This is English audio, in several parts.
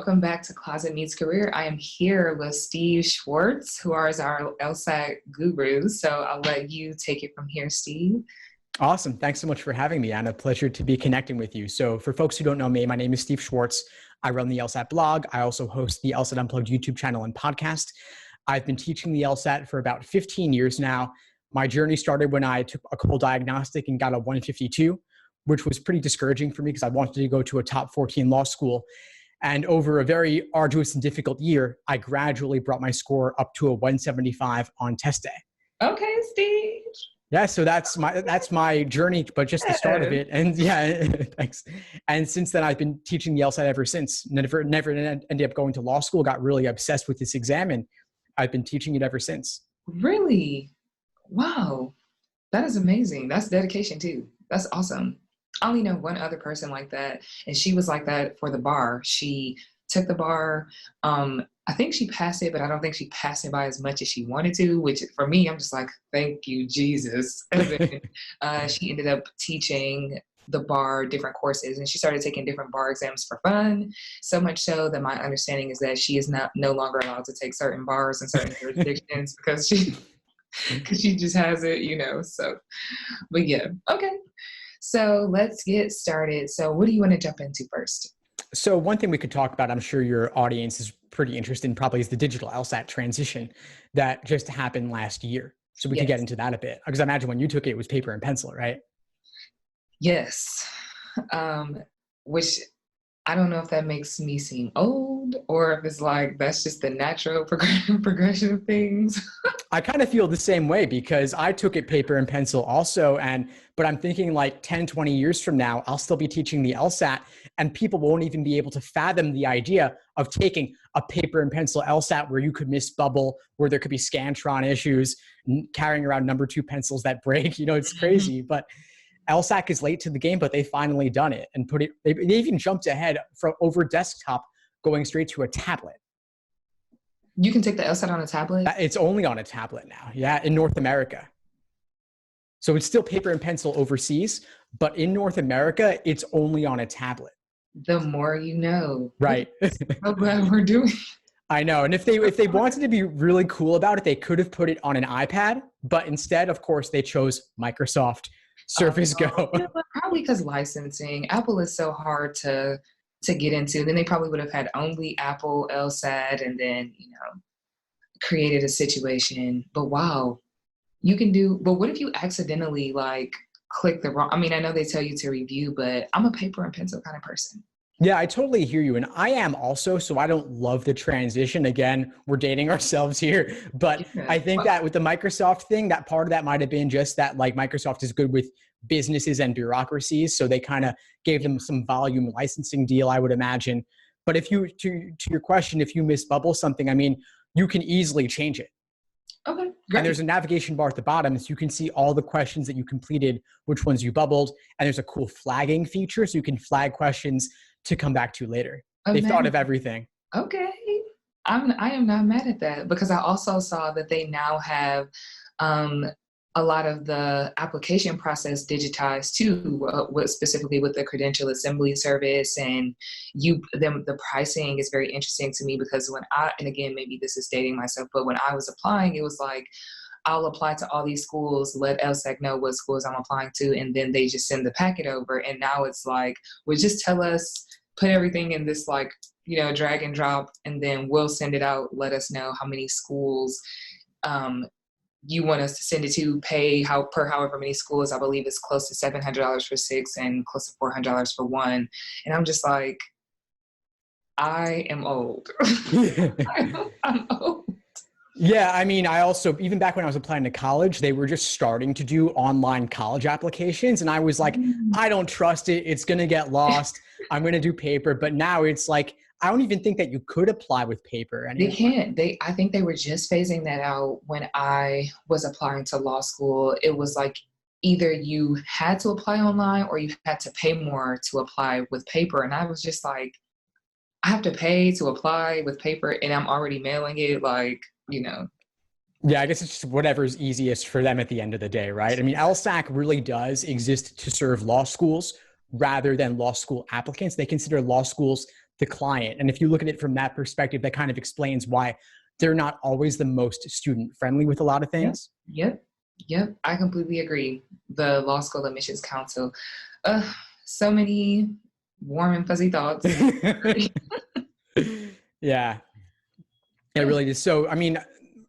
welcome back to Closet Meets Career. I am here with Steve Schwartz, who is our LSAT guru. So I'll let you take it from here, Steve. Awesome. Thanks so much for having me, Anna. Pleasure to be connecting with you. So for folks who don't know me, my name is Steve Schwartz. I run the LSAT blog. I also host the LSAT Unplugged YouTube channel and podcast. I've been teaching the LSAT for about 15 years now. My journey started when I took a cold diagnostic and got a 152, which was pretty discouraging for me because I wanted to go to a top 14 law school. And over a very arduous and difficult year, I gradually brought my score up to a 175 on test day. Okay, Steve. Yeah, so that's my journey, but just the start of it. And yeah, thanks. And since then, I've been teaching the LSAT ever since. Never ended up going to law school. Got really obsessed with this exam, and I've been teaching it ever since. Really? Wow, that is amazing. That's dedication too. That's awesome. I only know one other person like that, and she was like that for the bar. She took the bar. I think she passed it, but I don't think she passed it by as much as she wanted to, which for me, I'm just like, thank you, Jesus. And then she ended up teaching the bar different courses, and she started taking different bar exams for fun, so much so that my understanding is that she is no longer allowed to take certain bars in certain jurisdictions because she just has it, so, but yeah, okay. So let's get started. So what do you want to jump into first? So one thing we could talk about, I'm sure your audience is pretty interested in, probably is the digital LSAT transition that just happened last year. So we could get into that a bit. Because I imagine when you took it, it was paper and pencil, right? Yes. Which I don't know if that makes me seem old or if it's like that's just the natural progression of things. I kind of feel the same way because I took it paper and pencil also. But I'm thinking like 10, 20 years from now, I'll still be teaching the LSAT and people won't even be able to fathom the idea of taking a paper and pencil LSAT where you could miss bubble, where there could be Scantron issues, carrying around number 2 pencils that break. It's crazy, but LSAC is late to the game, but they finally done it and they even jumped ahead from over desktop going straight to a tablet. You can take the LSAT on a tablet? It's only on a tablet now. Yeah, in North America. So it's still paper and pencil overseas, but in North America, it's only on a tablet. The more you know. Right. So glad we're doing. I know. And if they wanted to be really cool about it, they could have put it on an iPad, but instead, of course, they chose Microsoft Surface Go. Probably because licensing. Apple is so hard to get into. Then they probably would have had only Apple LSAT and then, created a situation. But wow, but what if you accidentally click the wrong, I know they tell you to review, but I'm a paper and pencil kind of person. Yeah, I totally hear you. And I am also, so I don't love the transition. Again, we're dating ourselves here, but yeah. I think that with the Microsoft thing, that part of that might've been just that Microsoft is good with businesses and bureaucracies. So they kind of gave them some volume licensing deal, I would imagine. But if you, to your question, if you misbubble something, you can easily change it. Okay, great. And there's a navigation bar at the bottom, so you can see all the questions that you completed, which ones you bubbled. And there's a cool flagging feature, so you can flag questions to come back to later. They've thought of everything. Okay. I am not mad at that because I also saw that they now have a lot of the application process digitized too, specifically with the credential assembly service, and the pricing is very interesting to me because and again, maybe this is dating myself, but when I was applying, it was like, I'll apply to all these schools, let LSAC know what schools I'm applying to, and then they just send the packet over. And now it's like, well, just tell us, put everything in this drag and drop, and then we'll send it out. Let us know how many schools you want us to send it to, pay however many schools. I believe it's close to $700 for 6 and close to $400 for 1. And I'm just like, I am old. I'm old. Yeah, I also, even back when I was applying to college, they were just starting to do online college applications. And I was like, I don't trust it. It's going to get lost. I'm going to do paper. But now it's like, I don't even think that you could apply with paper anymore. They can't. I think they were just phasing that out when I was applying to law school. It was like either you had to apply online or you had to pay more to apply with paper. And I was just like, I have to pay to apply with paper and I'm already mailing it, Yeah, I guess it's just whatever's easiest for them at the end of the day, right? LSAC really does exist to serve law schools rather than law school applicants. They consider law schools the client. And if you look at it from that perspective, that kind of explains why they're not always the most student friendly with a lot of Yep. things. Yep. Yep. I completely agree. The Law School Admissions Council, so many warm and fuzzy thoughts. Yeah, it really is. So, I mean,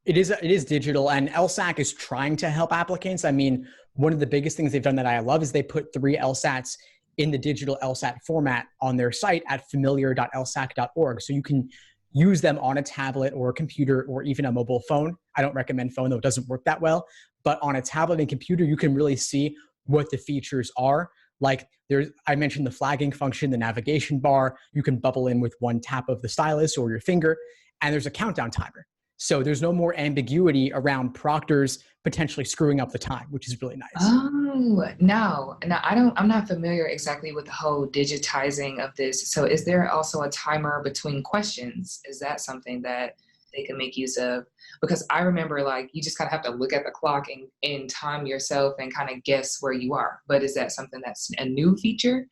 it is digital, and LSAC is trying to help applicants. I mean, one of the biggest things they've done that I love is they put 3 LSATs in the digital LSAT format on their site at familiar.lsac.org. So you can use them on a tablet or a computer or even a mobile phone. I don't recommend phone, though it doesn't work that well. But on a tablet and computer, you can really see what the features are. Like I mentioned the flagging function, the navigation bar. You can bubble in with one tap of the stylus or your finger, and there's a countdown timer. So there's no more ambiguity around proctors potentially screwing up the time, which is really nice. Oh, no, I'm not familiar exactly with the whole digitizing of this. So is there also a timer between questions? Is that something that they can make use of? Because I remember like you just kind of have to look at the clock and time yourself and kind of guess where you are. But is that something that's a new feature?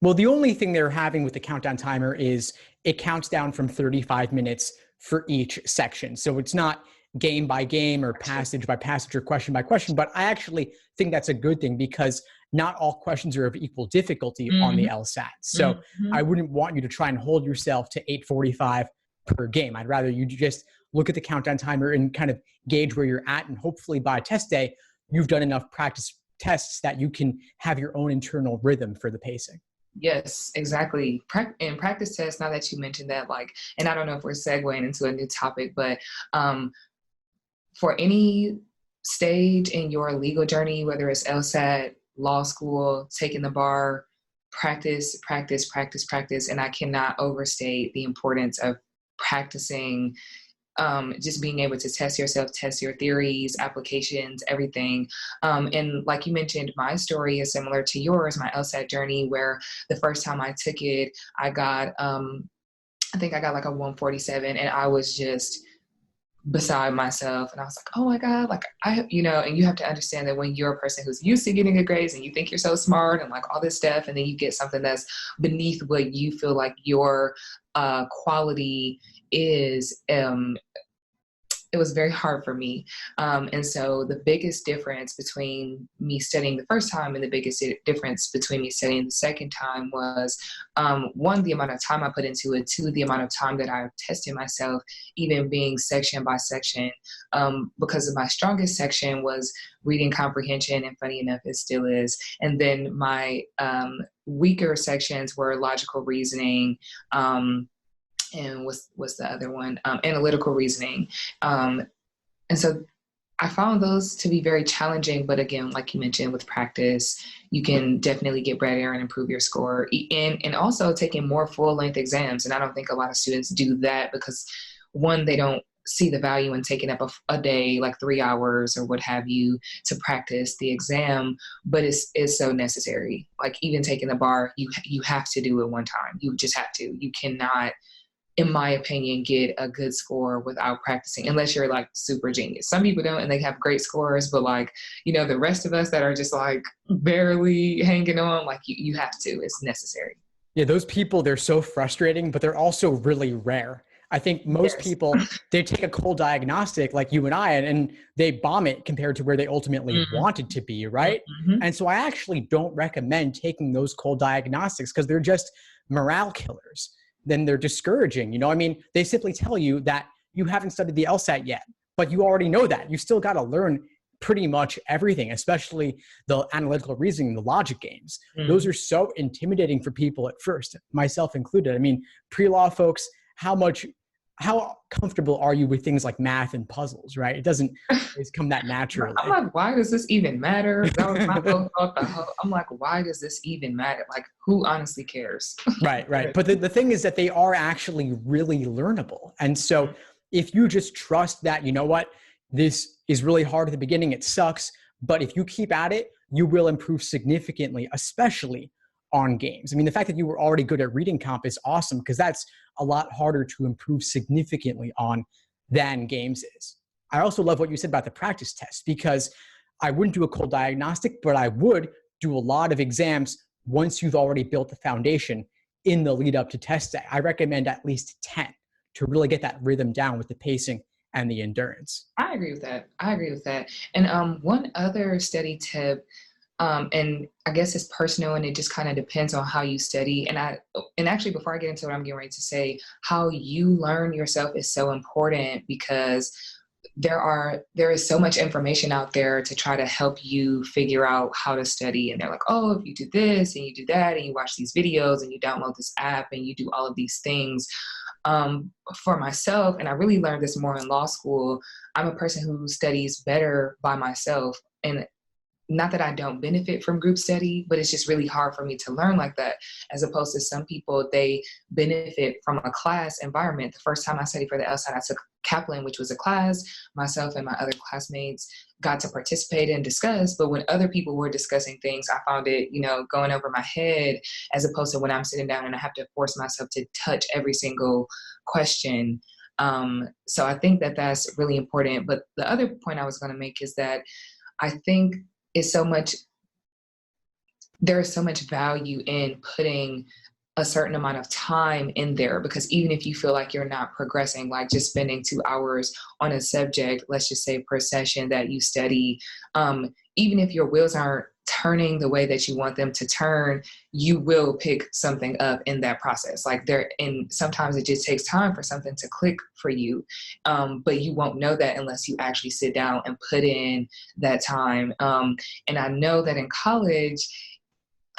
Well, the only thing they're having with the countdown timer is it counts down from 35 minutes for each section. So it's not game by game or passage by passage or question by question, but I actually think that's a good thing because not all questions are of equal difficulty on the LSAT. So I wouldn't want you to try and hold yourself to 845 per game. I'd rather you just look at the countdown timer and kind of gauge where you're at. And hopefully by test day, you've done enough practice tests that you can have your own internal rhythm for the pacing. Yes, exactly. In practice tests, now that you mentioned that, like, and I don't know if we're segueing into a new topic, but for any stage in your legal journey, whether it's LSAT, law school, taking the bar, practice, practice, practice, practice, and I cannot overstate the importance of practicing, just being able to test yourself, test your theories, applications, everything. And like you mentioned, my story is similar to yours, my LSAT journey, where the first time I took it, I got, I think I got like a 147, and I was just beside myself. And I was like, oh my God, like and you have to understand that when you're a person who's used to getting good grades and you think you're so smart and like all this stuff, and then you get something that's beneath what you feel like your quality is, it was very hard for me. And so the biggest difference between me studying the first time and the biggest difference between me studying the second time was, one, the amount of time I put into it, two, the amount of time that I tested myself, even being section by section, because my strongest section was reading comprehension, and funny enough, it still is. And then my weaker sections were logical reasoning, and what's the other one? Analytical reasoning. And so I found those to be very challenging, but again, like you mentioned, with practice, you can definitely get better and improve your score. And also taking more full-length exams. And I don't think a lot of students do that because, one, they don't see the value in taking up a day, like 3 hours or what have you, to practice the exam, but it's so necessary. Like even taking the bar, you have to do it one time. You just have to. You cannot, in my opinion, get a good score without practicing, unless you're like super genius. Some people don't, and they have great scores, but like, the rest of us that are just like barely hanging on, like you have to, it's necessary. Yeah, those people, they're so frustrating, but they're also really rare. I think most people, they take a cold diagnostic like you and I, and they bomb it compared to where they ultimately wanted to be, right? And so I actually don't recommend taking those cold diagnostics because they're just morale killers. Then they're discouraging. I mean, they simply tell you that you haven't studied the LSAT yet, but you already know that. You still got to learn pretty much everything, especially the analytical reasoning, the logic games. Those are so intimidating for people at first, myself included. I mean, pre-law folks, how comfortable are you with things like math and puzzles, right? It doesn't always come that naturally. I'm like, why does this even matter? That was my whole thought. I'm like, why does this even matter? Like, who honestly cares? Right. But the thing is that they are actually really learnable. And so if you just trust that, you know what, this is really hard at the beginning, it sucks, but if you keep at it, you will improve significantly, especially on games. I mean, the fact that you were already good at reading comp is awesome because that's a lot harder to improve significantly on than games is. I also love what you said about the practice test because I wouldn't do a cold diagnostic, but I would do a lot of exams once you've already built the foundation in the lead up to test day. I recommend at least 10 to really get that rhythm down with the pacing and the endurance. I agree with that. I agree with that. And one other study tip, and I guess it's personal and it just kind of depends on how you study. And actually, before I get into what I'm getting ready to say, how you learn yourself is so important because there is so much information out there to try to help you figure out how to study. And they're like, oh, if you do this and you do that and you watch these videos and you download this app and you do all of these things. For myself, and I really learned this more in law school, I'm a person who studies better by myself. And not that I don't benefit from group study, but it's just really hard for me to learn like that, as opposed to some people, they benefit from a class environment. The first time I studied for the LSAT, I took Kaplan, which was a class. Myself and my other classmates got to participate and discuss, but when other people were discussing things, I found it, going over my head, as opposed to when I'm sitting down and I have to force myself to touch every single question. So I think that that's really important. But the other point I was going to make is that I think there is so much value in putting a certain amount of time in there, because even if you feel like you're not progressing, like just spending 2 hours on a subject, let's just say per session that you study, even if your wheels aren't turning the way that you want them to turn, you will pick something up in that process. And sometimes it just takes time for something to click for you. But you won't know that unless you actually sit down and put in that time. And I know that in college,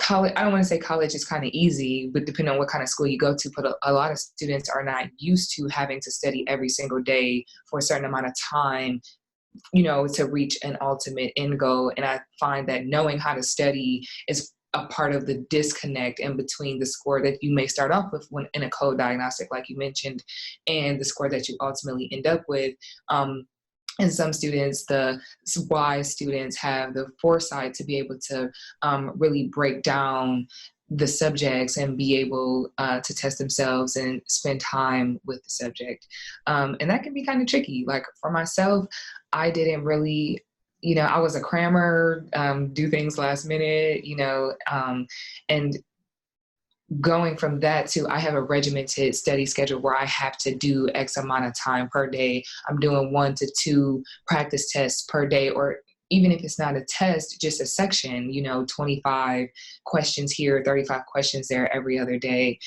I don't want to say college is kind of easy, but depending on what kind of school you go to, but a lot of students are not used to having to study every single day for a certain amount of time, to reach an ultimate end goal. And I find that knowing how to study is a part of the disconnect in between the score that you may start off with when in a code diagnostic, like you mentioned, and the score that you ultimately end up with. And some students, the wise students, have the foresight to be able to really break down the subjects and be able to test themselves and spend time with the subject. And that can be kind of tricky. Like for myself, I didn't really, I was a crammer, do things last minute, and going from that to I have a regimented study schedule where I have to do X amount of time per day. I'm doing 1 to 2 practice tests per day, or even if it's not a test, just a section, 25 questions here, 35 questions there every other day.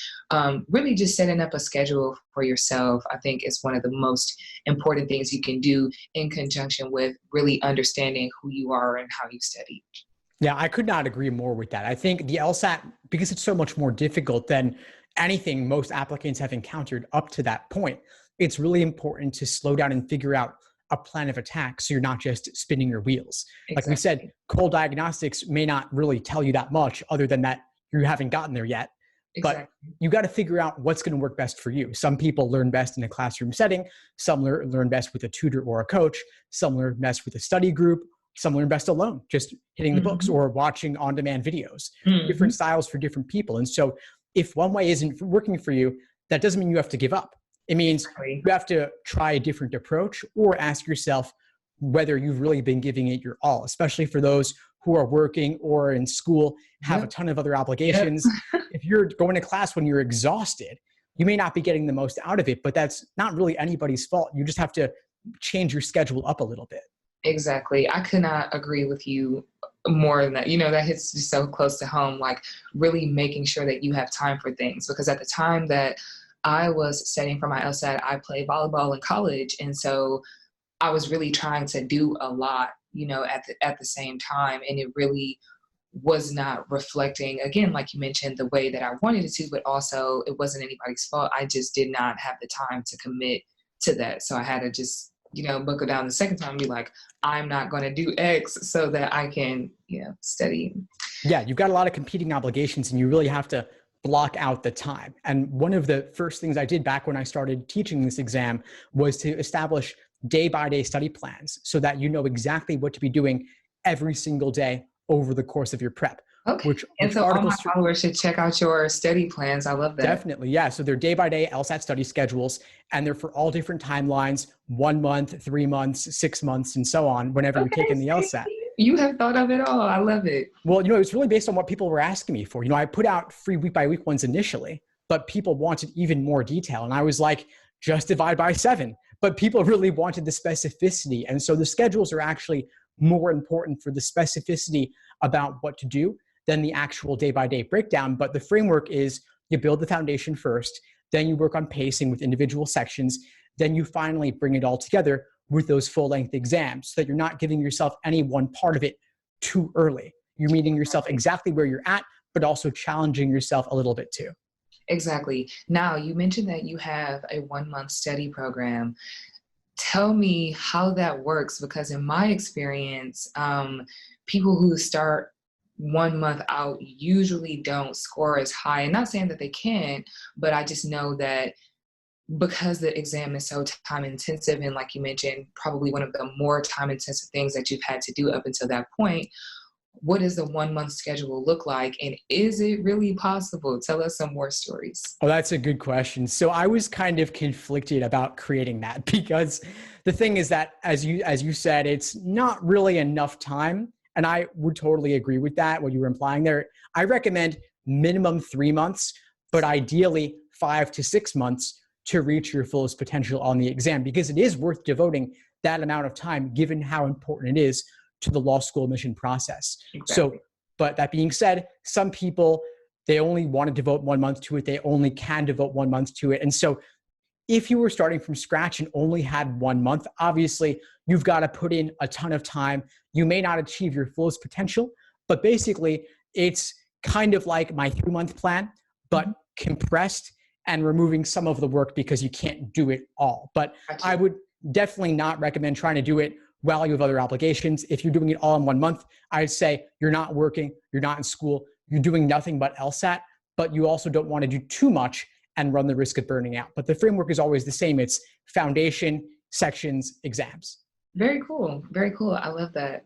Really just setting up a schedule for yourself, I think, is one of the most important things you can do in conjunction with really understanding who you are and how you study. Yeah, I could not agree more with that. I think the LSAT, because it's so much more difficult than anything most applicants have encountered up to that point, it's really important to slow down and figure out a plan of attack so you're not just spinning your wheels. Exactly. Like we said, cold diagnostics may not really tell you that much other than that you haven't gotten there yet. Exactly. But you got to figure out what's going to work best for you. Some people learn best in a classroom setting. Some learn best with a tutor or a coach. Some learn best with a study group. Some learn best alone, just hitting the books or watching on-demand videos. Different styles for different people. And so if one way isn't working for you, that doesn't mean you have to give up. It means you have to try a different approach or ask yourself whether you've really been giving it your all, especially for those who are working or in school, have a ton of other obligations. If you're going to class when you're exhausted, you may not be getting the most out of it, but that's not really anybody's fault. You just have to change your schedule up a little bit. Exactly. I could not agree with you more than that. That hits just so close to home, like really making sure that you have time for things. Because at the time that I was studying for my LSAT, I played volleyball in college. And so I was really trying to do a lot, at the same time. And it really was not reflecting, again, like you mentioned, the way that I wanted it to, but also it wasn't anybody's fault. I just did not have the time to commit to that. So I had to just buckle down the second time and be like, I'm not going to do X so that I can, study. Yeah, you've got a lot of competing obligations and you really have to block out the time. And one of the first things I did back when I started teaching this exam was to establish day-by-day study plans so that you know exactly what to be doing every single day over the course of your prep. Okay. And so all my followers should check out your study plans. I love that. Definitely. Yeah. So they're day-by-day LSAT study schedules, and they're for all different timelines, 1 month, 3 months, 6 months, and so on, whenever you're taking the LSAT. You have thought of it all. I love it. Well, it's really based on what people were asking me for. I put out free week by week ones initially, but people wanted even more detail. And I was like, just divide by 7. But people really wanted the specificity. And so the schedules are actually more important for the specificity about what to do than the actual day by day breakdown. But the framework is you build the foundation first, then you work on pacing with individual sections, then you finally bring it all together with those full length exams so that you're not giving yourself any one part of it too early. You're meeting yourself exactly where you're at, but also challenging yourself a little bit too. Exactly. Now, you mentioned that you have a 1-month study program. Tell me how that works, because in my experience, people who start 1 month out usually don't score as high. And not saying that they can't, but I just know that because the exam is so time intensive, and like you mentioned, probably one of the more time intensive things that you've had to do up until that point, what does the 1 month schedule look like? And is it really possible? Tell us some more stories. Oh, that's a good question. So I was kind of conflicted about creating that because the thing is that, as you said, it's not really enough time. And I would totally agree with that, what you were implying there. I recommend minimum 3 months, but ideally 5 to 6 months to reach your fullest potential on the exam, because it is worth devoting that amount of time given how important it is to the law school admission process. Exactly. So, but that being said, some people, they only want to devote 1 month to it. They only can devote 1 month to it. And so if you were starting from scratch and only had 1 month, obviously you've got to put in a ton of time. You may not achieve your fullest potential, but basically it's kind of like my 3-month plan, but compressed and removing some of the work because you can't do it all. But Gotcha. I would definitely not recommend trying to do it while you have other obligations. If you're doing it all in 1 month, I'd say you're not working, you're not in school, you're doing nothing but LSAT, but you also don't want to do too much and run the risk of burning out. But the framework is always the same. It's foundation, sections, exams. Very cool. Very cool. I love that.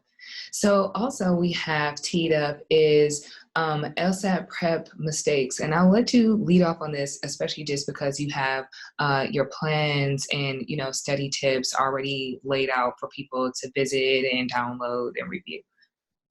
So also we have teed up is LSAT prep mistakes. And I'll let you lead off on this, especially just because you have your plans and, study tips already laid out for people to visit and download and review.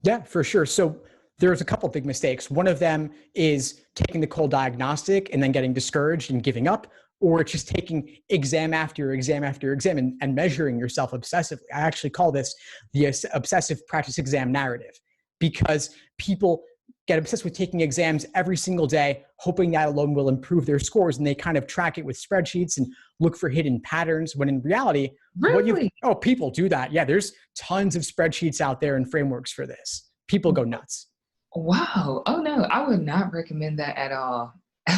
Yeah, for sure. So there's a couple big mistakes. One of them is taking the cold diagnostic and then getting discouraged and giving up, or just taking exam after exam after exam and measuring yourself obsessively. I actually call this the obsessive practice exam narrative, because people get obsessed with taking exams every single day, hoping that alone will improve their scores. And they kind of track it with spreadsheets and look for hidden patterns, when in reality, Really? people do that. Yeah, there's tons of spreadsheets out there and frameworks for this. People go nuts. Wow. Oh no, I would not recommend that at all.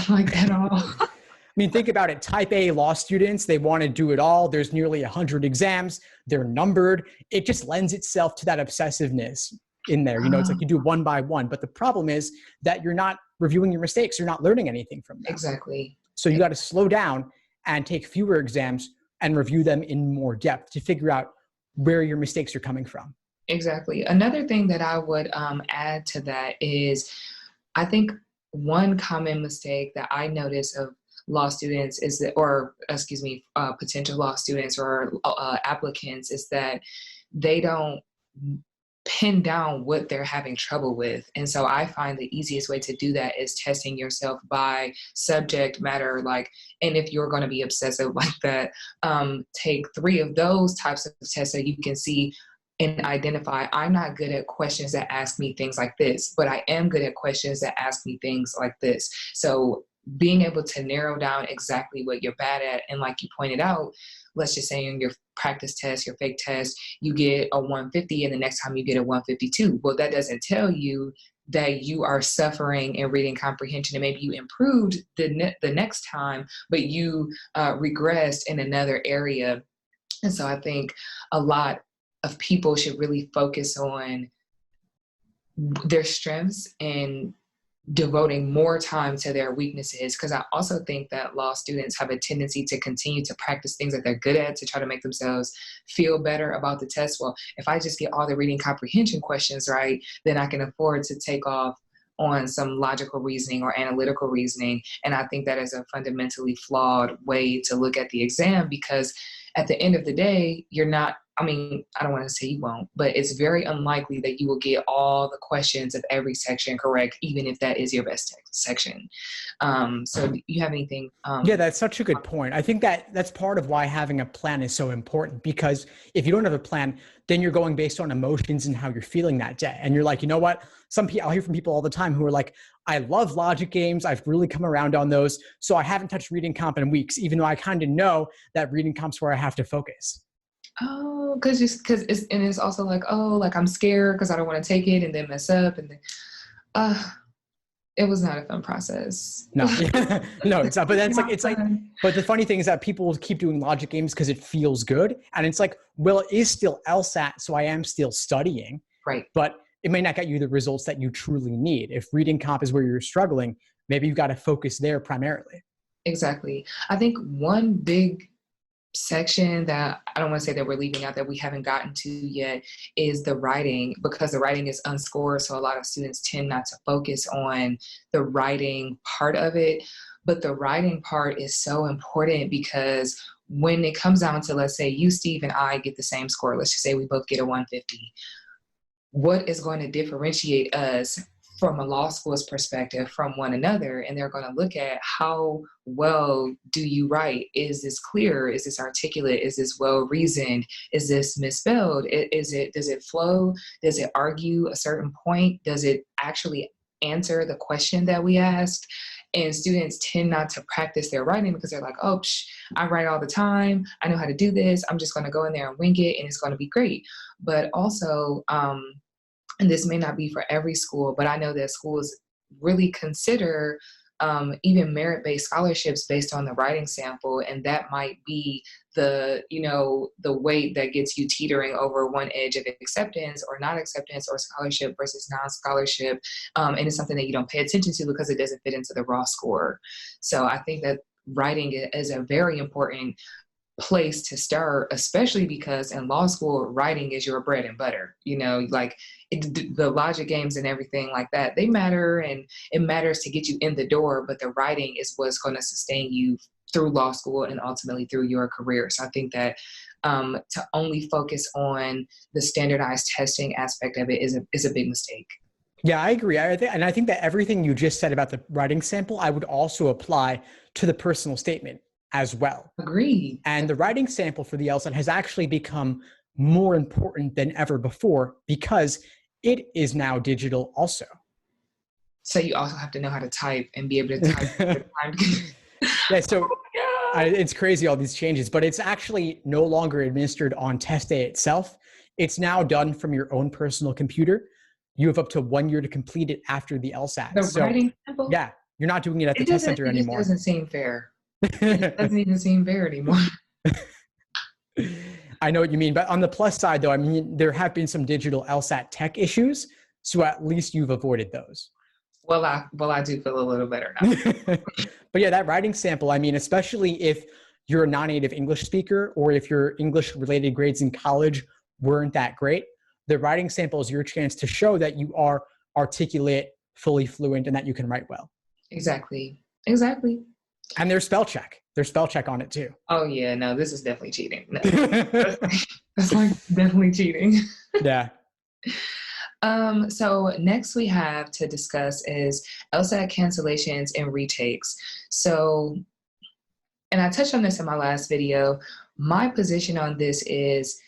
Like at all. I mean, think about it. Type A law students, they want to do it all. There's nearly 100 exams. They're numbered. It just lends itself to that obsessiveness in there. It's like you do one by one. But the problem is that you're not reviewing your mistakes. You're not learning anything from them. Exactly. So you got to slow down and take fewer exams and review them in more depth to figure out where your mistakes are coming from. Exactly. Another thing that I would add to that is, I think one common mistake that I notice of law students is that, potential law students or applicants, is that they don't pin down what they're having trouble with. And so I find the easiest way to do that is testing yourself by subject matter. And if you're going to be obsessive like that, take 3 of those types of tests so you can see and identify, I'm not good at questions that ask me things like this, but I am good at questions that ask me things like this. So being able to narrow down exactly what you're bad at. And like you pointed out, let's just say in your practice test, your fake test, you get a 150 and the next time you get a 152. Well, that doesn't tell you that you are suffering in reading comprehension, and maybe you improved the next time, but you regressed in another area. And so I think a lot of people should really focus on their strengths and devoting more time to their weaknesses. Because I also think that law students have a tendency to continue to practice things that they're good at to try to make themselves feel better about the test. Well, if I just get all the reading comprehension questions right, then I can afford to take off on some logical reasoning or analytical reasoning. And I think that is a fundamentally flawed way to look at the exam, because at the end of the day, you're not I mean, I don't want to say you won't, but it's very unlikely that you will get all the questions of every section correct, even if that is your best section. So do you have anything? Yeah, that's such a good point. I think that that's part of why having a plan is so important, because if you don't have a plan, then you're going based on emotions and how you're feeling that day. And you're like, you know what? Some people, I'll hear from people all the time who are like, I love logic games. I've really come around on those. So I haven't touched reading comp in weeks, even though I kind of know that reading comp's where I have to focus. Oh, because it's also like, oh, like I'm scared because I don't want to take it and then mess up and then uh it was not a fun process. No, no, it's not. But then Not it's like, fun. but the funny thing is that people keep doing logic games because it feels good. And it's like, well, it is still LSAT. So I am still studying, Right. but it may not get you the results that you truly need. If reading comp is where you're struggling, maybe you've got to focus there primarily. Exactly. I think one big section that I don't want to say that we're leaving out that we haven't gotten to yet is the writing, because the writing is unscored. So a lot of students tend not to focus on the writing part of it. But the writing part is so important because when it comes down to, let's say you, Steve, and I get the same score, let's just say we both get a 150. What is going to differentiate us from a law school's perspective from one another? And they're going to look at how well do you write? Is this clear? Is this articulate? Is this well reasoned? Is this misspelled? Does it flow? Does it argue a certain point? Does it actually answer the question that we asked? And students tend not to practice their writing because they're like, oh, I write all the time. I know how to do this. I'm just going to go in there and wing it and it's going to be great. But also, and this may not be for every school, but I know that schools really consider even merit-based scholarships based on the writing sample, and that might be the weight that gets you teetering over one edge of acceptance or not acceptance or scholarship versus non-scholarship, and it's something that you don't pay attention to because it doesn't fit into the raw score. So I think that writing is a very important place to start, especially because in law school, writing is your bread and butter. Like the logic games and everything like that, they matter, and it matters to get you in the door, but the writing is what's going to sustain you through law school and ultimately through your career. So I think that to only focus on the standardized testing aspect of it is a big mistake. Yeah, I agree. And I think that everything you just said about the writing sample, I would also apply to the personal statement as well. Agreed. And the writing sample for the LSAT has actually become more important than ever before because it is now digital also. So you also have to know how to type and be able to type. Yeah, so it's crazy, all these changes, but it's actually no longer administered on test day itself. It's now done from your own personal computer. You have up to 1 year to complete it after the LSAT. The writing sample? Yeah, you're not doing it at the test center anymore. It just doesn't seem fair. It doesn't even seem fair anymore. I know what you mean, but on the plus side though, I mean, there have been some digital LSAT tech issues, so at least you've avoided those. Well, I do feel a little better now. But yeah, that writing sample, I mean, especially if you're a non-native English speaker or if your English related grades in college weren't that great, the writing sample is your chance to show that you are articulate, fully fluent, and that you can write well. Exactly. And there's spell check. There's spell check on it too. Oh yeah, no, this is definitely cheating. No. That's like definitely cheating. Yeah. So next we have to discuss is LSAT cancellations and retakes. So, and I touched on this in my last video, my position on this is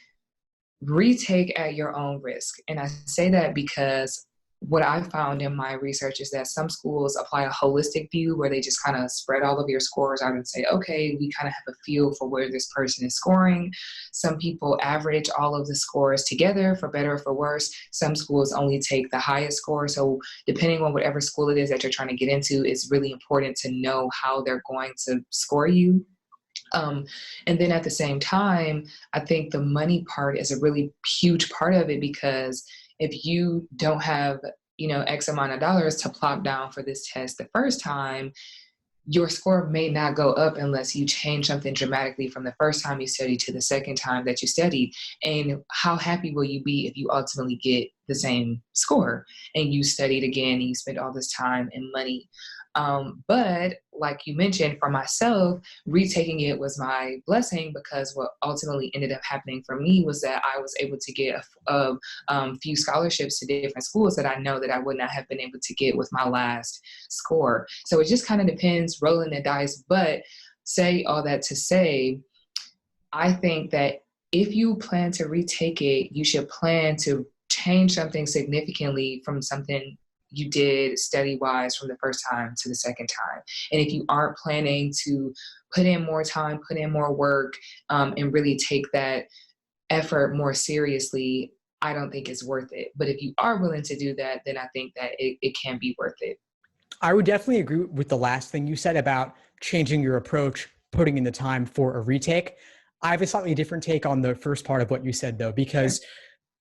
retake at your own risk. And I say that because what I found in my research is that some schools apply a holistic view where they just kind of spread all of your scores out and say, okay, we kind of have a feel for where this person is scoring. Some people average all of the scores together for better or for worse. Some schools only take the highest score. So depending on whatever school it is that you're trying to get into, it's really important to know how they're going to score you. And then at the same time, I think the money part is a really huge part of it, because if you don't have, X amount of dollars to plop down for this test the first time, your score may not go up unless you change something dramatically from the first time you studied to the second time that you studied. And how happy will you be if you ultimately get the same score and you studied again and you spent all this time and money? But like you mentioned, for myself, retaking it was my blessing, because what ultimately ended up happening for me was that I was able to get a few scholarships to different schools that I know that I would not have been able to get with my last score. So it just kind of depends, rolling the dice. But say all that to say, I think that if you plan to retake it, you should plan to change something significantly from something you did study wise from the first time to the second time. And if you aren't planning to put in more time, put in more work, and really take that effort more seriously, I don't think it's worth it. But if you are willing to do that, then I think that it can be worth it. I would definitely agree with the last thing you said about changing your approach, putting in the time for a retake. I have a slightly different take on the first part of what you said, though, Sure. because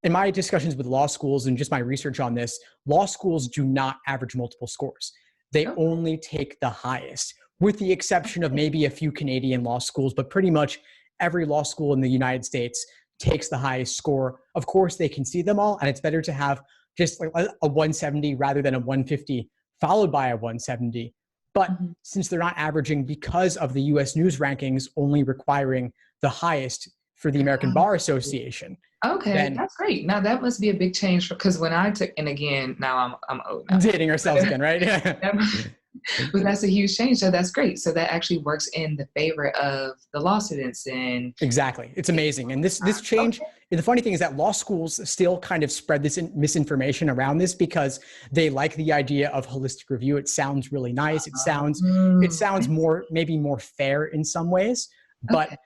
in my discussions with law schools and just my research on this, law schools do not average multiple scores. They Okay. only take the highest, with the exception of maybe a few Canadian law schools, but pretty much every law school in the United States takes the highest score. Of course, they can see them all, and it's better to have just like a 170 rather than a 150 followed by a 170. But Mhm. since they're not averaging because of the US News rankings only requiring the highest for the American Bar Association, Okay, then that's great. Now that must be a big change, because when I took, and again, now I'm old now. dating ourselves again, right? That- but that's a huge change. So that's great. So that actually works in the favor of the law students. And Exactly. It's amazing. And this change, okay, and the funny thing is that law schools still kind of spread this misinformation around this because they like the idea of holistic review. It sounds really nice. It sounds I more, see. maybe more fair in some ways, but Okay,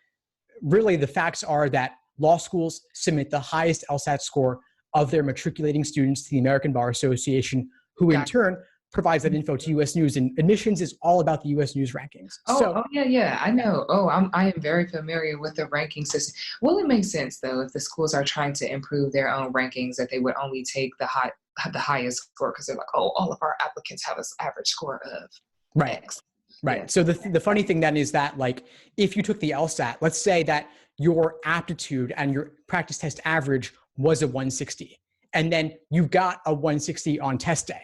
really the facts are that law schools submit the highest LSAT score of their matriculating students to the American Bar Association, who in got turn provides that info to US News. And admissions is all about the US News rankings. So yeah, yeah, I know. Oh, I am very familiar with the ranking system. Well, it makes sense though, if the schools are trying to improve their own rankings, that they would only take the highest score, because they're like, oh, all of our applicants have an average score of right. X. Yeah. Right. So the funny thing then is that, like, if you took the LSAT, let's say that your aptitude and your practice test average was a 160, and then you got a 160 on test day.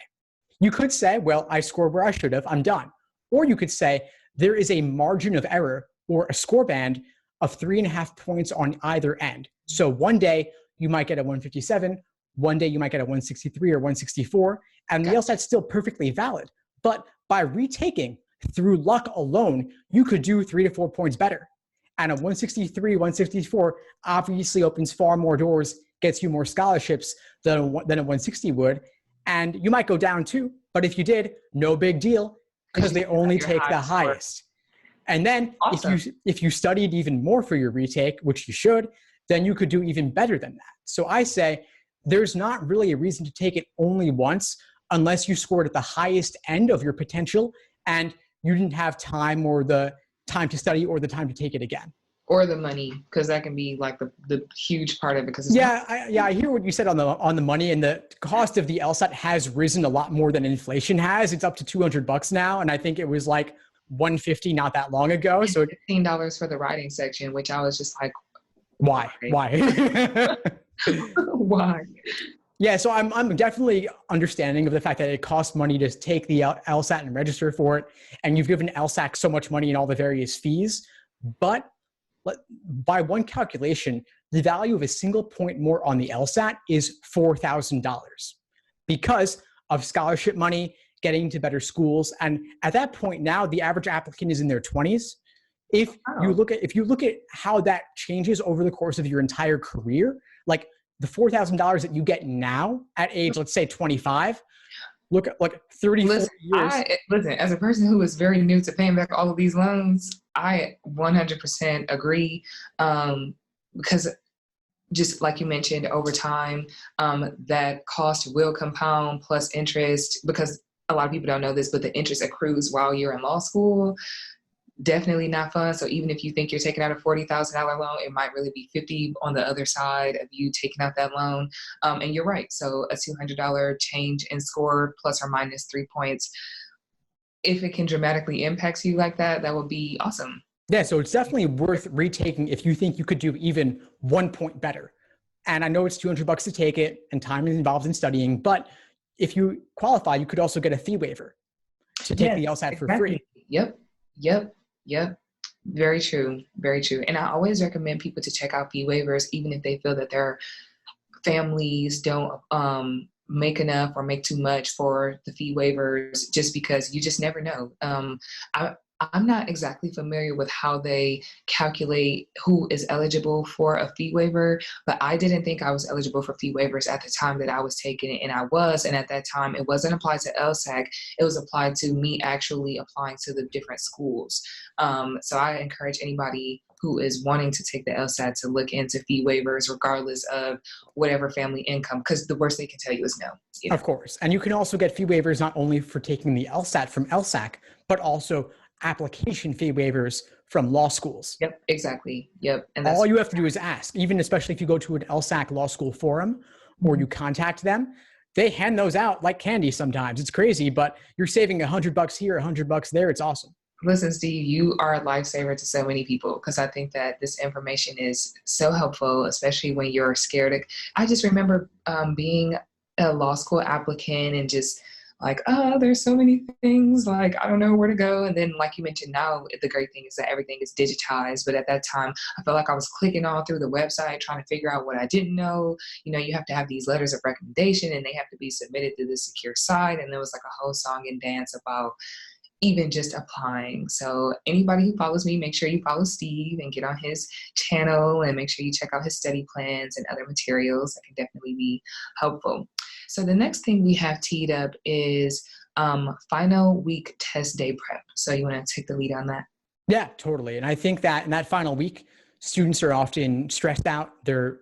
You could say, well, I scored where I should have, I'm done. Or you could say there is a margin of error or a score band of 3.5 points on either end. So one day you might get a 157, one day you might get a 163 or 164, and the Got LSAT's still perfectly valid. But by retaking, through luck alone, you could do 3 to 4 points better. And a 163, 164 obviously opens far more doors, gets you more scholarships than a 160 would. And you might go down too, but if you did, no big deal, because because you they still have only your take high the score. highest. And then Awesome. if you studied even more for your retake, which you should, then you could do even better than that. So I say there's not really a reason to take it only once unless you scored at the highest end of your potential and you didn't have time or the time to study or the time to take it again. Or the money, because that can be like the huge part of it, because it's not. I hear what you said on the money, and the cost of the LSAT has risen a lot more than inflation has. It's up to $200 now, and I think it was like 150 not that long ago. And So $15 for the writing section, which I was just like, why? why? Yeah, so I'm definitely understanding of the fact that it costs money to take the LSAT and register for it, and you've given LSAC so much money in all the various fees. But by one calculation, the value of a single point more on the LSAT is $4,000 because of scholarship money, getting to better schools, and at that point now, the average applicant is in their 20s. If Oh, you look at how that changes over the course of your entire career, like the $4,000 that you get now at age, let's say 25, look at like 34 listen, years. listen, as a person who is very new to paying back all of these loans, I 100% agree. Because just like you mentioned, over time, that cost will compound plus interest, because a lot of people don't know this, but the interest accrues while you're in law school. Definitely not fun. So even if you think you're taking out a $40,000 loan, it might really be 50 on the other side of you taking out that loan. And you're right. So a $200 change in score plus or minus 3 points, if it can dramatically impact you like that, that would be awesome. Yeah, so it's definitely worth retaking if you think you could do even 1 point better. And I know it's $200 to take it and time is involved in studying, but if you qualify, you could also get a fee waiver. to take the Yes, LSAT for free. exactly. Yep. Yep. Yep. Very true. Very true. And I always recommend people to check out fee waivers, even if they feel that their families don't make enough or make too much for the fee waivers, just because you just never know. I, I'm not exactly familiar with how they calculate who is eligible for a fee waiver, but I didn't think I was eligible for fee waivers at the time that I was taking it, and I was. And at that time, it wasn't applied to LSAC; it was applied to me actually applying to the different schools. So I encourage anybody who is wanting to take the LSAT to look into fee waivers, regardless of whatever family income, because the worst they can tell you is no. You know? Of course. And you can also get fee waivers not only for taking the LSAT from LSAC, but also application fee waivers from law schools. Yep, exactly. Yep. And All you have to do is ask, even especially if you go to an LSAC law school forum or you contact them, they hand those out like candy sometimes. It's crazy, but you're saving $100 here, $100 there. It's awesome. Listen, Steve, you are a lifesaver to so many people, because I think that this information is so helpful, especially when you're scared. I just remember being a law school applicant and just like, oh, there's so many things, like, I don't know where to go. And then, like you mentioned, now the great thing is that everything is digitized. But at that time, I felt like I was clicking all through the website trying to figure out what I didn't know. You know, you have to have these letters of recommendation and they have to be submitted through the secure site. And there was like a whole song and dance about even just applying. So anybody who follows me, make sure you follow Steve and get on his channel, and make sure you check out his study plans and other materials that can definitely be helpful. So the next thing we have teed up is final week test day prep. So you want to take the lead on that? Yeah, totally. And I think that in that final week, students are often stressed out. They're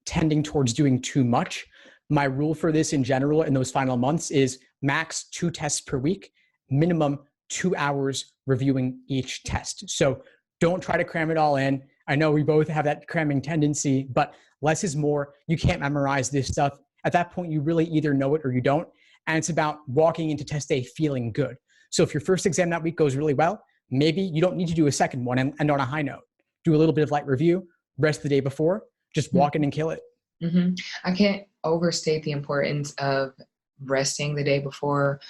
tending towards doing too much. My rule for this in general in those final months is max 2 tests per week, minimum 2 hours reviewing each test. So don't try to cram it all in. I know we both have that cramming tendency, but less is more. You can't memorize this stuff. At that point, you really either know it or you don't. And it's about walking into test day feeling good. So if your first exam that week goes really well, maybe you don't need to do a second one and end on a high note. Do a little bit of light review, rest the day before, just walk in and kill it. Mm-hmm. I can't overstate the importance of resting the day before.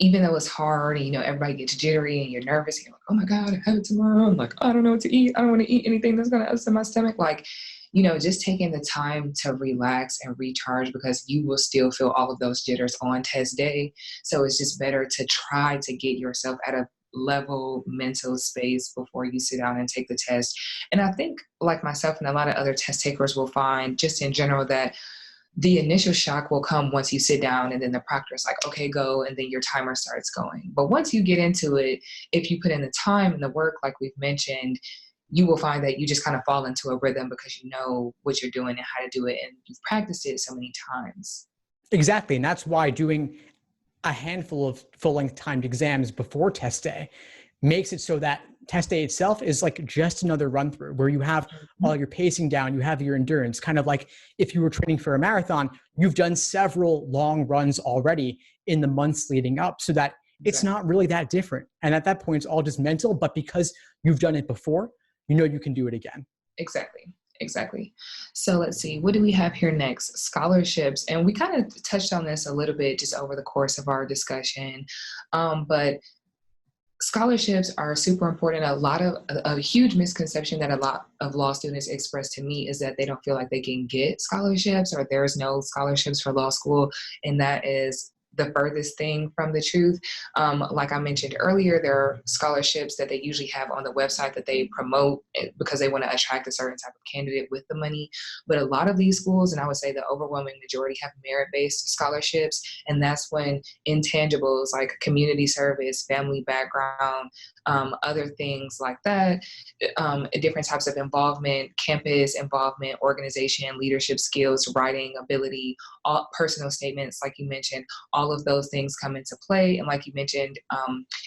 Even though it's hard, and, you know, everybody gets jittery and you're nervous, and you're like, oh my God, I have it tomorrow. I'm like, I don't know what to eat. I don't want to eat anything that's going to upset my stomach. Like, you know, just taking the time to relax and recharge, because you will still feel all of those jitters on test day. So it's just better to try to get yourself at a level mental space before you sit down and take the test. And I think, like myself and a lot of other test takers will find, just in general, that the initial shock will come once you sit down, and then the proctor's like, okay, go, and then your timer starts going. But once you get into it, if you put in the time and the work, like we've mentioned, you will find that you just kind of fall into a rhythm because you know what you're doing and how to do it, and you've practiced it so many times. Exactly. And that's why doing a handful of full-length timed exams before test day makes it so that test day itself is like just another run through where you have all your pacing down, you have your endurance, kind of like if you were training for a marathon, you've done several long runs already in the months leading up, so that it's not really that different. And at that point, it's all just mental, but because you've done it before, you know you can do it again. Exactly. So let's see, what do we have here next? Scholarships. And we kind of touched on this a little bit just over the course of our discussion. But scholarships are super important. A huge misconception that a lot of law students express to me is that they don't feel like they can get scholarships, or there's no scholarships for law school. And that is the furthest thing from the truth. Like I mentioned earlier, there are scholarships that they usually have on the website that they promote because they want to attract a certain type of candidate with the money. But a lot of these schools, and I would say the overwhelming majority, have merit-based scholarships. And that's when intangibles like community service, family background, other things like that, different types of involvement, campus involvement, organization, leadership skills, writing ability, all personal statements, like you mentioned, all of those things come into play. And like you mentioned,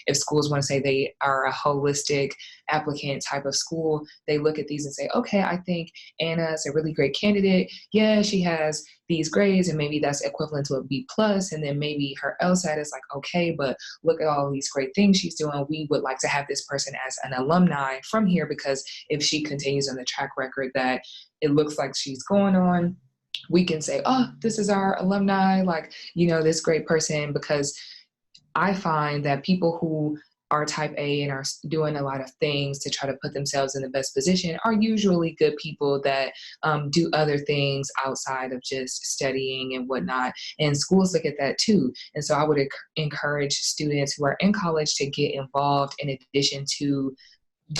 if schools want to say they are a holistic applicant type of school, they look at these and say, okay, I think Anna's a really great candidate. Yeah, she has these grades, and maybe that's equivalent to a B+, and then maybe her LSAT is like, okay, but look at all these great things she's doing. We would like to have this person as an alumni from here, because if she continues on the track record that it looks like she's going on, we can say, oh, this is our alumni, like, you know, this great person, because I find that people who are type A and are doing a lot of things to try to put themselves in the best position are usually good people that do other things outside of just studying and whatnot. And schools look at that too. And so I would encourage students who are in college to get involved in addition to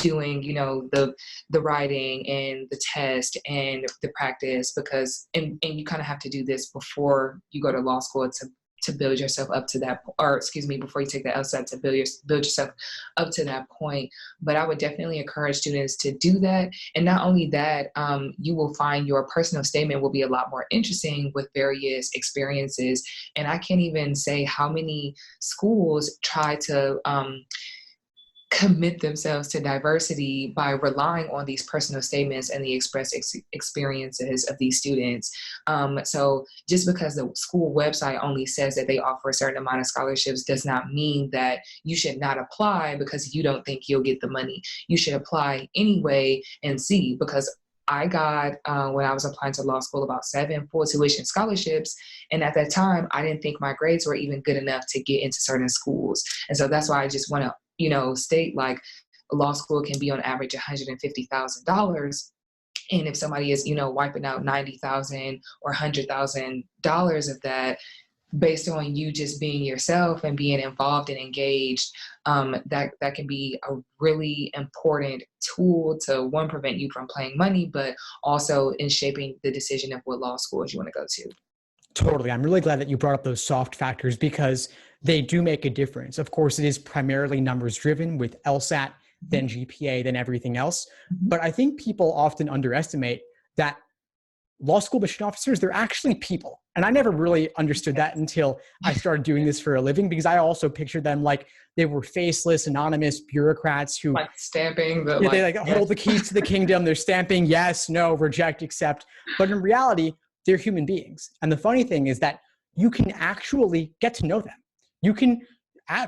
doing, the writing and the test and the practice, because and you kind of have to do this before you go to law school to build yourself up to that, or excuse me, before you take the LSAT, to build yourself up to that point. But I would definitely encourage students to do that. And not only that, you will find your personal statement will be a lot more interesting with various experiences. And I can't even say how many schools try to commit themselves to diversity by relying on these personal statements and the express experiences of these students. So just because the school website only says that they offer a certain amount of scholarships does not mean that you should not apply because you don't think you'll get the money. You should apply anyway and see, because I got, when I was applying to law school, about 7 full tuition scholarships. And at that time, I didn't think my grades were even good enough to get into certain schools. And so that's why I just want to state, like, law school can be on average $150,000. And if somebody is, wiping out $90,000 or $100,000 of that based on you just being yourself and being involved and engaged, that can be a really important tool to, one, prevent you from playing money, but also in shaping the decision of what law schools you want to go to. Totally. I'm really glad that you brought up those soft factors because they do make a difference. Of course, it is primarily numbers driven with LSAT, then GPA, then everything else. But I think people often underestimate that law school admission officers, they're actually people. And I never really understood that until I started doing this for a living, because I also pictured them like they were faceless, anonymous bureaucrats who like stamping they hold the keys to the kingdom. They're stamping yes, no, reject, accept. But in reality, they're human beings. And the funny thing is that you can actually get to know them. You can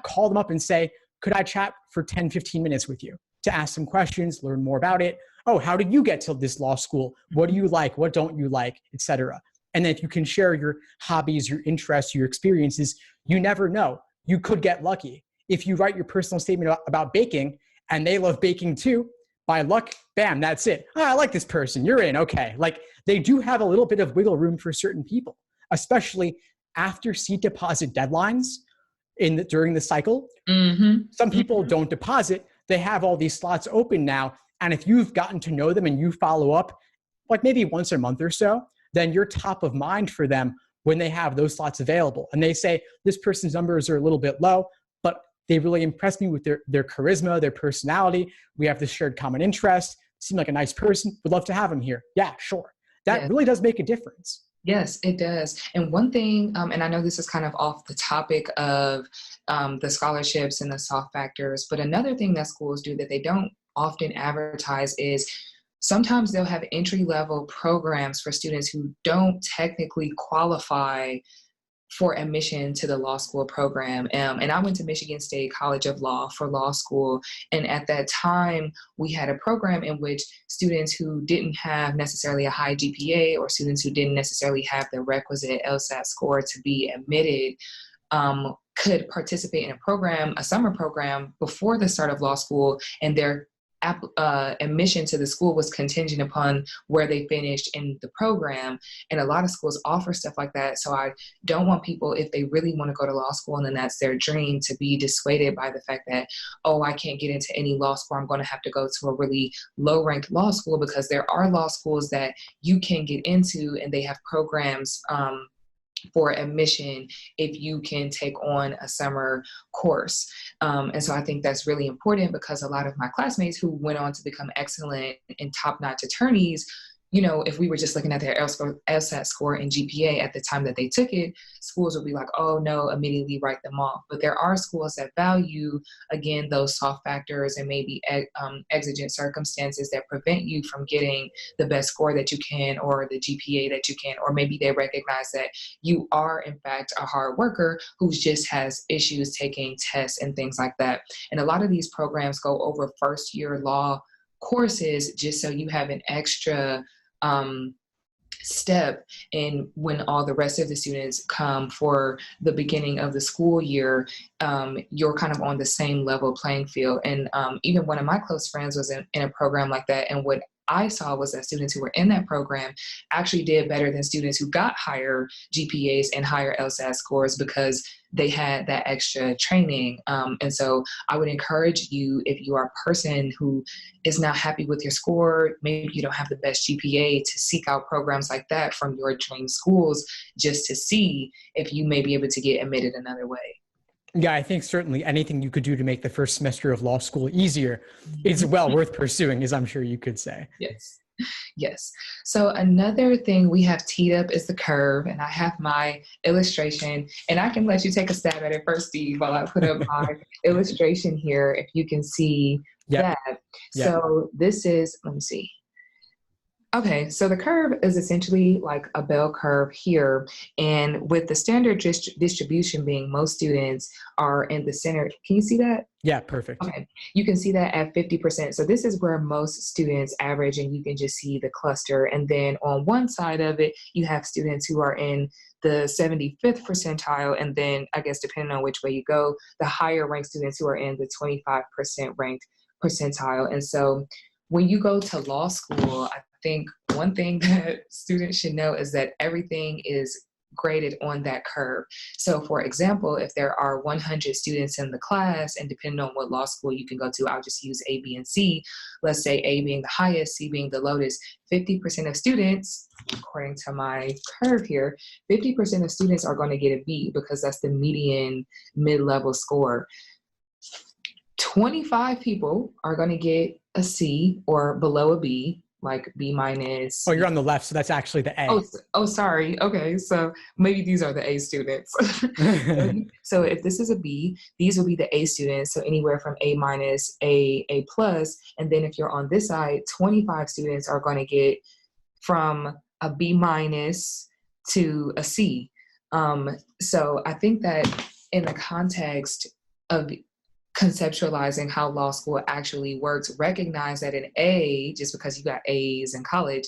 call them up and say, could I chat for 10, 15 minutes with you to ask some questions, learn more about it? Oh, how did you get to this law school? What do you like? What don't you like, etc. And then if you can share your hobbies, your interests, your experiences, you never know. You could get lucky. If you write your personal statement about baking and they love baking too, by luck, bam, that's it. Oh, I like this person. You're in. Okay. Like, they do have a little bit of wiggle room for certain people, especially after seat deposit deadlines during the cycle. Some people don't deposit. They have all these slots open now. And if you've gotten to know them and you follow up, like maybe once a month or so, then you're top of mind for them when they have those slots available. And they say, this person's numbers are a little bit low, but they really impressed me with their charisma, their personality. We have this shared common interest. Seem like a nice person. Would love to have them here. Yeah, sure. That really does make a difference. Yes, it does. And one thing, and I know this is kind of off the topic of the scholarships and the soft factors, but another thing that schools do that they don't often advertise is sometimes they'll have entry-level programs for students who don't technically qualify for admission to the law school program. And I went to Michigan State College of Law for law school. And at that time, we had a program in which students who didn't have necessarily a high GPA, or students who didn't necessarily have the requisite LSAT score to be admitted, could participate in a summer program before the start of law school, and their admission to the school was contingent upon where they finished in the program. And a lot of schools offer stuff like that. So I don't want people, if they really want to go to law school and then that's their dream, to be dissuaded by the fact that, oh, I can't get into any law school. I'm going to have to go to a really low-ranked law school, because there are law schools that you can get into and they have programs for admission if you can take on a summer course. And so I think that's really important, because a lot of my classmates who went on to become excellent and top-notch attorneys, if we were just looking at their LSAT score and GPA at the time that they took it, schools would be like, oh no, immediately write them off. But there are schools that value, again, those soft factors and maybe exigent circumstances that prevent you from getting the best score that you can, or the GPA that you can, or maybe they recognize that you are in fact a hard worker who just has issues taking tests and things like that. And a lot of these programs go over first-year law courses just so you have an extra step in when all the rest of the students come for the beginning of the school year, you're kind of on the same level playing field. And even one of my close friends was in a program like that. And what I saw was that students who were in that program actually did better than students who got higher GPAs and higher LSAT scores because they had that extra training. And so I would encourage you, if you are a person who is not happy with your score, maybe you don't have the best GPA, to seek out programs like that from your dream schools just to see if you may be able to get admitted another way. Yeah, I think certainly anything you could do to make the first semester of law school easier is well worth pursuing, as I'm sure you could say. Yes. Yes. So another thing we have teed up is the curve, and I have my illustration, and I can let you take a stab at it first, Steve, while I put up my illustration here, if you can see Yep. that. Yep. So this is, let me see. Okay, so the curve is essentially like a bell curve here. And with the standard distribution being most students are in the center. Can you see that? Yeah, perfect. Okay, you can see that at 50%. So this is where most students average, and you can just see the cluster. And then on one side of it, you have students who are in the 75th percentile. And then I guess depending on which way you go, the higher ranked students who are in the 25% ranked percentile. And so when you go to law school, I think one thing that students should know is that everything is graded on that curve. So for example, if there are 100 students in the class, and depending on what law school you can go to, I'll just use A, B, and C. Let's say A being the highest, C being the lowest. 50% of students, according to my curve here, 50% of students are going to get a B because that's the median mid-level score. 25 people are going to get a C or below a B, like B minus. Oh, you're on the left, so that's actually the A. Oh, sorry. Okay, so maybe these are the A students. So if this is a B, these will be the A students, so anywhere from A minus, A plus, and then if you're on this side, 25 students are going to get from a B minus to a C. So I think that in the context of conceptualizing how law school actually works, recognize that an A, just because you got A's in college,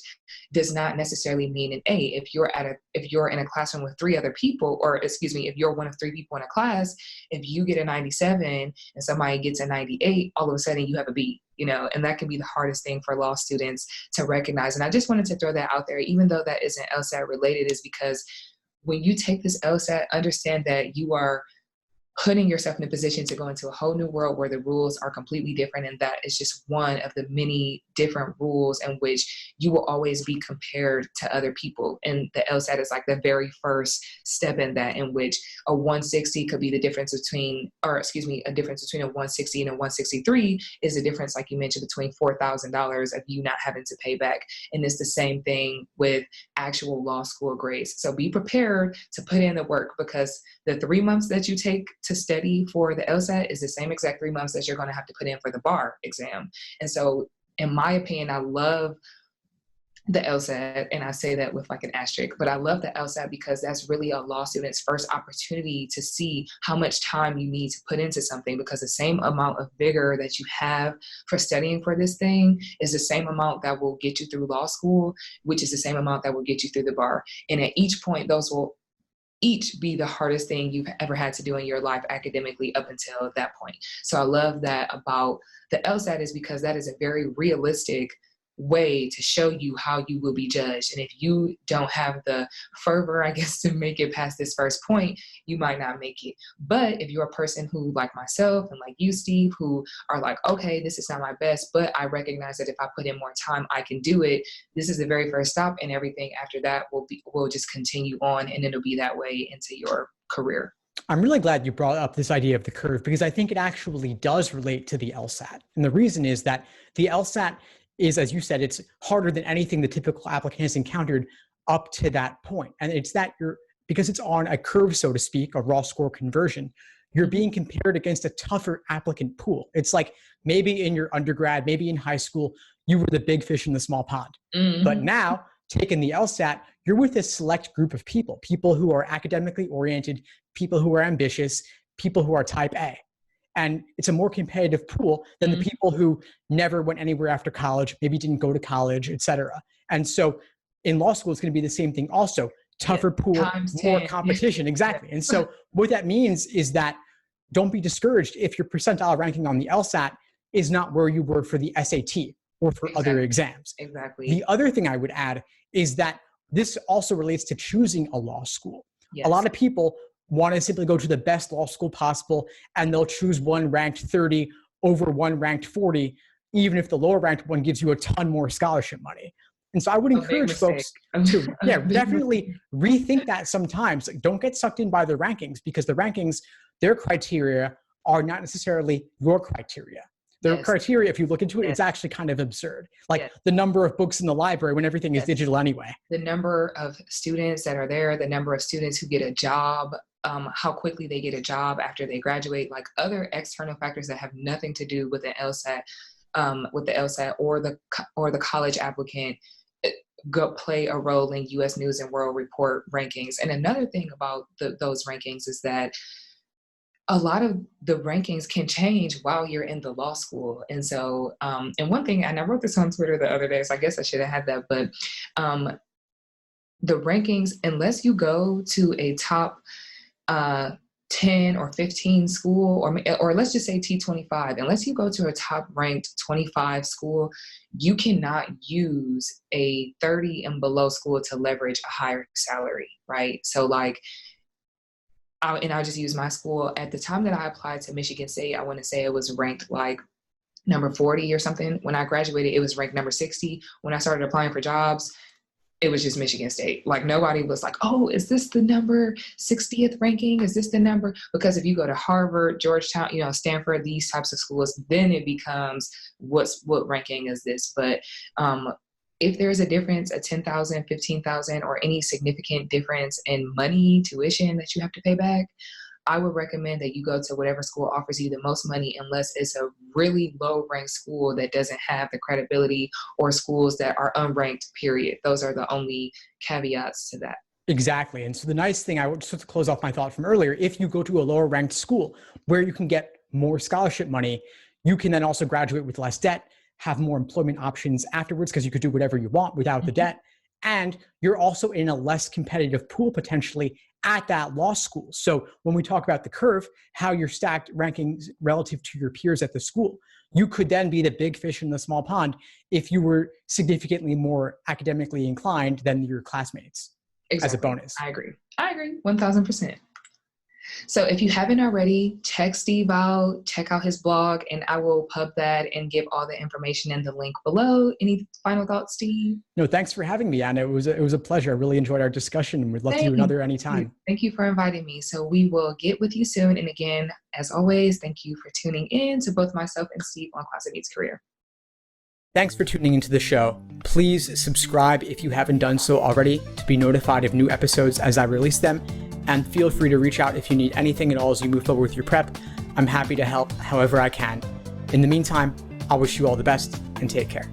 does not necessarily mean an A. If you're in a classroom with three other people, or excuse me, if you're one of three people in a class, if you get a 97 and somebody gets a 98, all of a sudden you have a B, and that can be the hardest thing for law students to recognize. And I just wanted to throw that out there, even though that isn't LSAT related, is because when you take this LSAT, understand that you are putting yourself in a position to go into a whole new world where the rules are completely different. And that is just one of the many different rules in which you will always be compared to other people. And the LSAT is like the very first step in that, in which a 160 could be the difference between, a difference between a 160 and a 163 is a difference, like you mentioned, between $4,000 of you not having to pay back. And it's the same thing with actual law school grades. So be prepared to put in the work, because the 3 months that you take to study for the LSAT is the same exact 3 months that you're going to have to put in for the bar exam. And so, in my opinion, I love the LSAT, and I say that with like an asterisk, but I love the LSAT because that's really a law student's first opportunity to see how much time you need to put into something, because the same amount of vigor that you have for studying for this thing is the same amount that will get you through law school, which is the same amount that will get you through the bar. And at each point, those will each be the hardest thing you've ever had to do in your life academically up until that point. So I love that about the LSAT, is because that is a very realistic way to show you how you will be judged. And if you don't have the fervor, I guess, to make it past this first point, you might not make it. But if you're a person who, like myself and like you, Steve, who are like, okay, this is not my best, but I recognize that if I put in more time, I can do it. This is the very first stop, and everything after that will just continue on, and it'll be that way into your career. I'm really glad you brought up this idea of the curve, because I think it actually does relate to the LSAT. And the reason is that the LSAT is, as you said, it's harder than anything the typical applicant has encountered up to that point. And it's that because it's on a curve, so to speak, a raw score conversion, you're being compared against a tougher applicant pool. It's like maybe in your undergrad, maybe in high school, you were the big fish in the small pond. Mm-hmm. But now, taking the LSAT, you're with a select group of people who are academically oriented, people who are ambitious, people who are type A. And it's a more competitive pool than the people who never went anywhere after college, maybe didn't go to college, et cetera. And so in law school, it's going to be the same thing also. Tougher pool, Times more 10. competition. Exactly. And so what that means is that don't be discouraged if your percentile ranking on the LSAT is not where you were for the SAT or for other exams. Exactly. The other thing I would add is that this also relates to choosing a law school. Yes. A lot of people want to simply go to the best law school possible, and they'll choose one ranked 30 over one ranked 40, even if the lower ranked one gives you a ton more scholarship money. And so I would encourage folks to definitely rethink that sometimes. Like, don't get sucked in by the rankings, because the rankings, their criteria are not necessarily your criteria. Their criteria, if you look into it, it's actually kind of absurd. Like the number of books in the library when everything is digital anyway. The number of students that are there, the number of students who get a job, how quickly they get a job after they graduate, like other external factors that have nothing to do with the LSAT, or the college applicant play a role in U.S. News and World Report rankings. And another thing about those rankings is that a lot of the rankings can change while you're in the law school. And so, and one thing, and I wrote this on Twitter the other day, so I guess I should have had that, but the rankings, unless you go to a top 10 or 15 school, or let's just say T25, unless you go to a top ranked 25 school, you cannot use a 30 and below school to leverage a higher salary, right? So like, I'll just use my school. At the time that I applied to Michigan State, I want to say it was ranked like number 40 or something. When I graduated, it was ranked number 60. When I started applying for jobs, it was just Michigan State. Like nobody was like, oh, is this the number 60th ranking? Is this the number? Because if you go to Harvard, Georgetown, Stanford, these types of schools, then it becomes what ranking is this? But if there's a difference, a 10,000, 15,000, or any significant difference in money, tuition that you have to pay back, I would recommend that you go to whatever school offers you the most money, unless it's a really low ranked school that doesn't have the credibility, or schools that are unranked, period. Those are the only caveats to that. Exactly. And so the nice thing, I would just to close off my thought from earlier, if you go to a lower ranked school where you can get more scholarship money, you can then also graduate with less debt, have more employment options afterwards, because you could do whatever you want without the debt. And you're also in a less competitive pool potentially at that law school. So when we talk about the curve, how you're stacked rankings relative to your peers at the school, you could then be the big fish in the small pond if you were significantly more academically inclined than your classmates. Exactly. As a bonus. I agree. 1000%. So if you haven't already, check Steve out, check out his blog, and I will pub that and give all the information in the link below. Any final thoughts, Steve? No, thanks for having me, Anna. It was a pleasure. I really enjoyed our discussion, and we'd love to do another anytime. Thank you for inviting me. So we will get with you soon. And again, as always, thank you for tuning in to both myself and Steve on Classic Needs Career. Thanks for tuning into the show. Please subscribe if you haven't done so already to be notified of new episodes as I release them. And feel free to reach out if you need anything at all as you move forward with your prep. I'm happy to help however I can. In the meantime, I wish you all the best and take care.